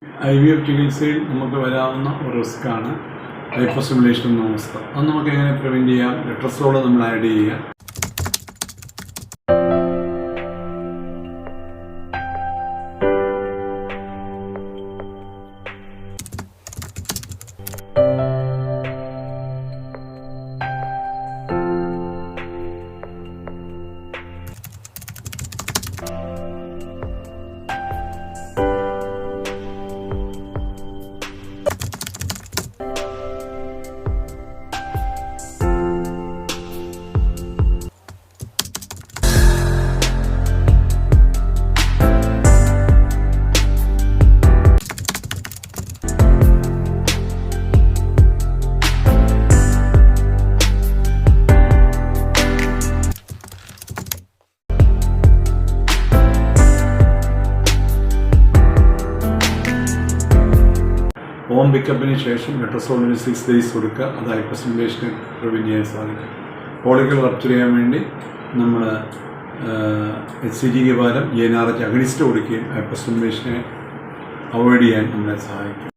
IVF ചികിത്സയിൽ നമുക്ക് വരാവുന്ന ഒരു റിസ്ക്കാണ് ഹൈപ്പോസ്റ്റിമുലേഷൻ എന്ന അവസ്ഥ. അത് നമുക്ക് എങ്ങനെ പ്രിവെൻറ്റ് ചെയ്യാം? ലെട്രസോൾ നമ്മൾ ആഡ് ചെയ്യുക. ഹോം പിക്കപ്പിന് ശേഷം ലെട്രസോളിന് 6 days കൊടുക്കുക. അത് ഹൈപ്പോസ്റ്റിമുലേഷനെ പ്രിവെൻറ്റ് ചെയ്യാൻ സാധിക്കും. ഫോളിക്കൽ റപ്ചർ ചെയ്യാൻ വേണ്ടി നമ്മൾ HCGക്ക് പകരം GnRH അഗണിസ്റ്റ് കൊടുക്കുകയും ഹൈപ്പോസ്റ്റിമുലേഷനെ അവോയ്ഡ് ചെയ്യാൻ നമ്മളെ സഹായിക്കും.